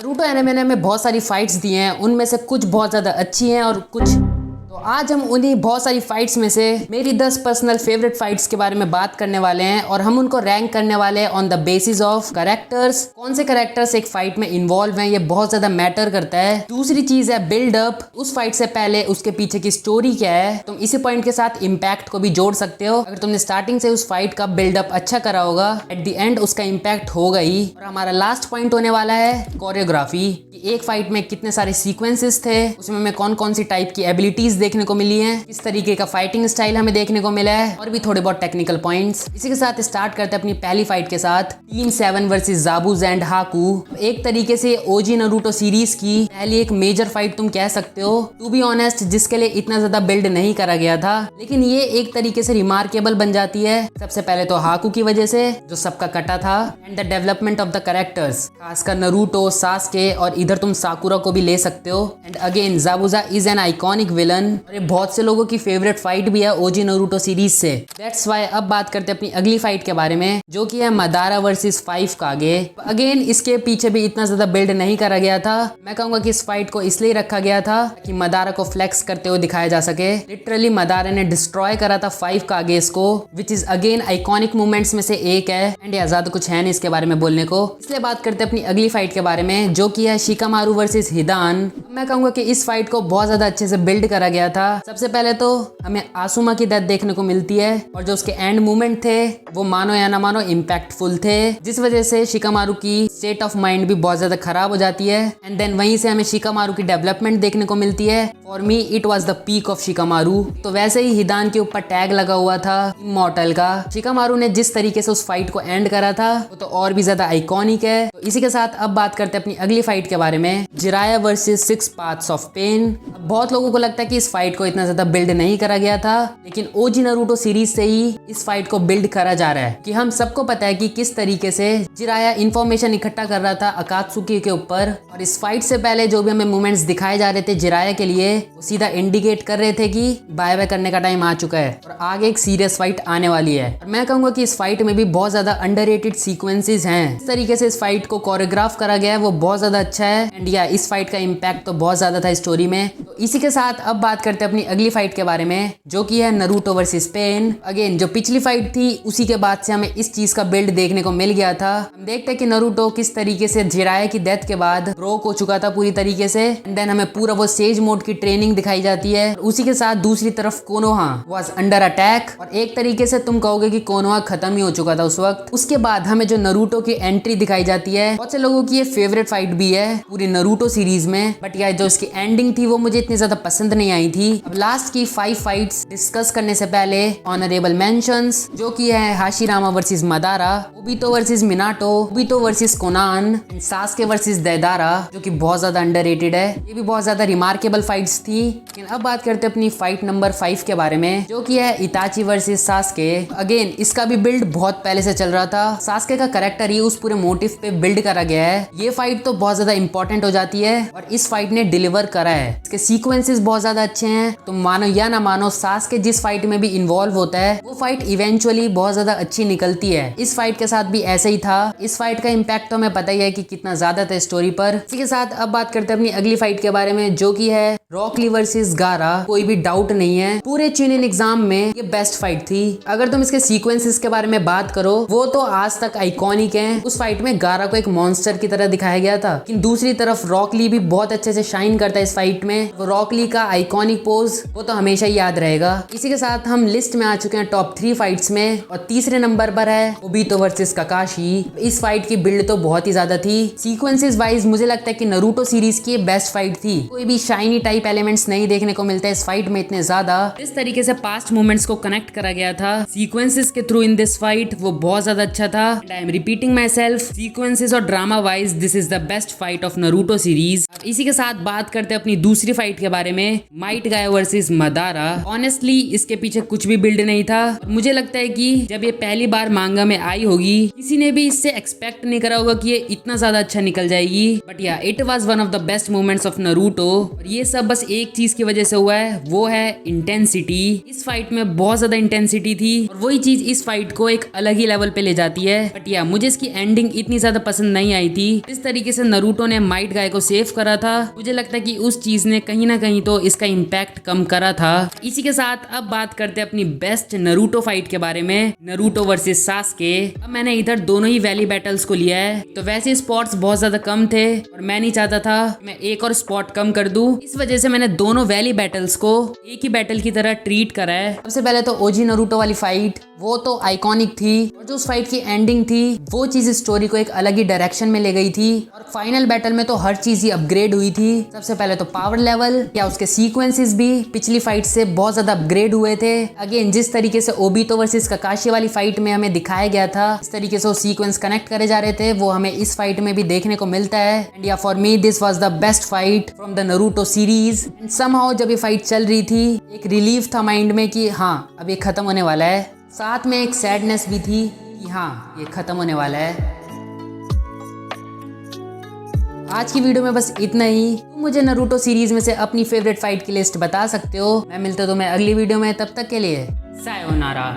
Naruto anime में बहुत सारी फाइट्स दी हैं, उनमें से कुछ बहुत ज़्यादा अच्छी हैं और कुछ। तो आज हम उन्हीं बहुत सारी फाइट्स में से मेरी 10 पर्सनल फेवरेट फाइट्स के बारे में बात करने वाले हैं और हम उनको रैंक करने वाले हैं on the basis of characters. कौन से कैरेक्टर्स एक फाइट में इन्वॉल्व हैं, ये बहुत ज़्यादा मैटर करता है। दूसरी चीज़ है बिल्ड अप, उस फाइट से पहले उसके पीछे की स्टोरी क्या है। तुम इसी पॉइंट के साथ इम्पैक्ट को भी जोड़ सकते हो। अगर तुमने स्टार्टिंग से उस फाइट का बिल्डअप अच्छा करा होगा, एट द एंड उसका इम्पैक्ट होगा ही। और हमारा लास्ट पॉइंट होने वाला है कोरियोग्राफी, एक फाइट में कितने सारे सीक्वेंसेस थे, उसमें हमें कौन कौन सी टाइप की एबिलिटीज देखने को मिली हैं, किस तरीके का फाइटिंग स्टाइल हमें देखने को मिला है, और भी थोड़े बहुत टेक्निकल पॉइंट्स। इसी के साथ स्टार्ट करते हैं अपनी पहली फाइट के साथ, टीम 7 वर्सेस जाबुज़ एंड हाकू। एक तरीके से ओजी नारुतो सीरीज की पहली एक मेजर फाइट तुम कह सकते हो। टू बी ऑनेस्ट, जिसके लिए इतना ज्यादा बिल्ड नहीं करा गया था, लेकिन ये एक तरीके से रिमार्केबल बन जाती है। सबसे पहले तो हाकू की वजह से, जो सबका कटा था, and the development of the characters, खासकर नारुतो, सास्के, और इधर तुम साकुरा को भी ले सकते हो। And again Zabuza is an iconic villain और ये बहुत से लोगों की फेवरेट फाइट भी है ओजी नारुतो सीरीज से। दैट्स व्हाई अब बात करते हैं अपनी अगली फाइट के बारे में, जो कि है मदारा वर्सेस 5 कागे। अगेन इसके पीछे भी इतना ज्यादा बिल्ड नहीं करा गया था। मैं कहूंगा कि इस फाइट को इसलिए रखा गया था कि मदारा को फ्लेक्स करते हुए दिखाया जा सके। लिटरली मदारा ने डिस्ट्रॉय करा था 5 कागेस को, which is again iconic movements में से एक है। एंड ज्यादा कुछ है नहीं इसके बारे में बोलने को, इसलिए बात करते हैं अपनी अगली फाइट के बारे में, जो कि है शिकामारू वर्सेस हिदान। मैं कहूंगा कि इस फाइट को बहुत ज्यादा अच्छे से बिल्ड करा गया था। सबसे पहले तो हमें आसुमा की डेथ देखने को मिलती है, और जो उसके एंड मूवमेंट थे वो मानो या ना मानो इम्पैक्टफुल थे, जिस वजह से शिकामारू की स्टेट ऑफ माइंड भी बहुत ज्यादा खराब हो जाती है। एंड देन वहीं से हमें शिकामारू की डेवलपमेंट देखने को मिलती है। For me it was the peak of Shikamaru. तो वैसे ही हिदान के ऊपर टैग लगा हुआ था इमॉर्टल का। शिकामारू ने जिस तरीके से उस फाइट को एंड करा था वो तो और भी ज्यादा आइकॉनिक है। तो इसी के साथ अब बात करते हैं अपनी अगली फाइट के बारे में, Jiraiya versus 6 paths of pain. बहुत लोगों को लगता है कि इस फाइट को इतना ज्यादा बिल्ड नहीं करा गया था, लेकिन ओजी नारुतो सीरीज से ही इस फाइट को बिल्ड करा जा रहा है। कि हम सबको पता है कि किस तरीके से जिराया इंफॉर्मेशन इकट्ठा कर रहा था अकात्सुकी के ऊपर, और इस फाइट से पहले जो भी हमें मूवमेंट्स दिखाए जा रहे थे जिराया के लिए, वो सीधा इंडिकेट कर रहे थे कि बाय बाय करने का टाइम आ चुका है और आगे एक सीरियस फाइट आने वाली है। और मैं कहूंगा कि इस फाइट में भी बहुत ज्यादा अंडररेटेड सीक्वेंसेस हैं। इस तरीके से इस फाइट को कोरियोग्राफ करा गया है, वो बहुत ज्यादा अच्छा है। एंड या इस फाइट का इम्पैक्ट तो बहुत ज्यादा था स्टोरी में। तो इसी के साथ अब बात करते हैं अपनी अगली फाइट के बारे में, जो कि है नारुतो वर्सेस पेन। अगेन जो पिछली फाइट थी उसी के बाद से हमें इस चीज का बिल्ड देखने को मिल गया था। हम देखते हैं कि नारुतो किस तरीके से जिराया की डेथ के बाद ब्रोक हो चुका था पूरी तरीके से। एंड देन हमें पूरा वो सेज मोड की ट्रेनिंग दिखाई जाती है। उसी के साथ दूसरी तरफ कोनोहा वाज अंडर अटैक, और एक तरीके से तुम कहोगे कि कोनोहा खत्म ही हो चुका था उस वक्त। उसके बाद हमें जो नारुतो की एंट्री दिखाई जाती है, बहुत से लोगों की ये फेवरेट फाइट भी है पूरी नारुतो सीरीज में, बट यार जो इसकी एंडिंग थी वो मुझे इतनी ज्यादा पसंद नहीं आई थी। अब लास्ट की 5 फाइट्स डिस्कस करने से पहले ऑनरेबल मेंशंस, जो कि है Hashirama versus Madara, Obito versus Minato, Obito versus Konan, Sasuke versus Deidara, जो कि बहुत ज्यादा अंडररेटेड है। ये भी बहुत ज्यादा रिमार्केबल फाइट्स थी। लेकिन अब बात करते हैं अपनी फाइट नंबर 5 के बारे में, जो कि है इताची वर्सेस सास्के। अगेन इसका भी बिल्ड बहुत पहले से चल रहा था। सास्के का कैरेक्टर ही उस पूरे मोटिव पे बिल्ड करा गया है। ये फाइट तो बहुत ज्यादा इंपॉर्टेंट हो जाती है और इस फाइट ने डिलीवर करा है। इसके सीक्वेंसेस बहुत ज्यादा अच्छे हैं। तुम मानो या ना मानो, सास्के जिस फाइट में भी इन्वॉल्व होता है वो फाइट इवेंचुअली बहुत ज्यादा अच्छी निकलती है। इस फाइट के साथ भी ऐसे ही था। इस फाइट का इम्पैक्ट तो हमें पता ही है कि कितना ज्यादा था स्टोरी पर। इसी के साथ अब बात करते हैं अपनी अगली फाइट के बारे में, जो कि है रॉक ली वर्सेस गारा। कोई भी डाउट नहीं है, पूरे चुनिन एग्जाम में ये बेस्ट फाइट थी। अगर तुम इसके सीक्वेंसेस के बारे में बात करो, वो तो आज तक आइकॉनिक है। उस फाइट में गारा को एक मॉन्स्टर की तरह दिखाया गया था, लेकिन दूसरी तरफ रॉक ली भी बहुत अच्छे से शाइन करता है इस फाइट में। वो रॉक ली का आइकॉनिक पोज वो तो हमेशा याद रहेगा। इसी के साथ हम लिस्ट में आ चुके हैं टॉप 3 फाइट्स में, और तीसरे नंबर पर है ओबितो वर्सेस काकाशी। इस फाइट की बिल्ड तो बहुत ही ज्यादा थी। सीक्वेंसेस वाइज मुझे लगता है कि नारुतो सीरीज की बेस्ट फाइट थी। कोई भी शाइनी टाइप एलिमेंट्स नहीं देखने को मिलते इस फाइट में इतने ज्यादा। इस तरीके से पास्ट मोमेंट्स को कनेक्ट करा गया था सीक्वेंसेस के थ्रू इन दिस फाइट, वो बहुत ज्यादा अच्छा था। And I am repeating myself, sequences और drama wise this is the best fight of Naruto series. इसी के साथ बात करते हैं अपनी दूसरी फाइट के बारे में, Might Guy versus Madara. Honestly इसके पीछे कुछ भी बिल्ड नहीं था। मुझे लगता है कि जब ये पहली बार मांगा में आई होगी किसी ने भी इससे एक्सपेक्ट नहीं करा होगा कि ये इतना ज्यादा अच्छा निकल जाएगी। बट या it was one of the best moments of Naruto. और ये सब बस एक चीज की वजह से हुआ है, वो है इंटेंसिटी। इस फाइट में बहुत ज्यादा इंटेंसिटी थी और वही चीज इस फाइट को एक अलग ही लेवल पे ले जाती है। बट या मुझे इसकी एंडिंग इतनी ज्यादा पसंद नहीं आई थी। इस तरीके से नारुतो ने माइट गाय को सेव करा था, मुझे लगता है कि उस चीज ने कहीं ना कहीं तो इसका इम्पैक्ट कम करा था। इसी के साथ अब बात करते हैं अपनी बेस्ट नारुतो फाइट के बारे में, नारुतो वर्सेस सास्के। अब मैंने इधर दोनों ही वैली बैटल्स को लिया है। तो वैसे स्पॉट्स बहुत ज्यादा कम थे और मैं नहीं चाहता था मैं एक और स्पॉट कम कर दूं। इस वजह से मैंने दोनों वैली बैटल्स को एक ही बैटल की तरह ट्रीट करा है। सबसे पहले तो ओजी नारुतो वाली फाइट, वो तो आइकॉनिक थी और जो उस फाइट की एंडिंग थी वो चीज स्टोरी को एक अलग ही डायरेक्शन में ले गई थी। और फाइनल बैटल में तो हर चीज ही अपग्रेड हुई थी। सबसे पहले तो पावर लेवल, क्या उसके सीक्वेंसेस भी पिछली फाइट से बहुत ज्यादा अपग्रेड हुए थे। अगेन जिस तरीके से ओबितो वर्सेस ककाशी वाली फाइट में हमें दिखाया गया था, इस तरीके से वो सीक्वेंस कनेक्ट करे जा रहे थे, वो हमें इस फाइट में भी देखने को मिलता है। एंड या for me this was the best fight from the Naruto series. And somehow जब ये फाइट चल रही थी एक रिलीफ था माइंड में कि हाँ अब ये खत्म होने वाला है। साथ में एक सैडनेस भी थी कि हाँ ये खत्म होने वाला है। आज की वीडियो में बस इतना ही। तुम मुझे नारुतो सीरीज में से अपनी फेवरेट फाइट की लिस्ट बता सकते हो। मैं मिलता हूं तुम्हें अगली वीडियो में, तब तक के लिए सायोनारा।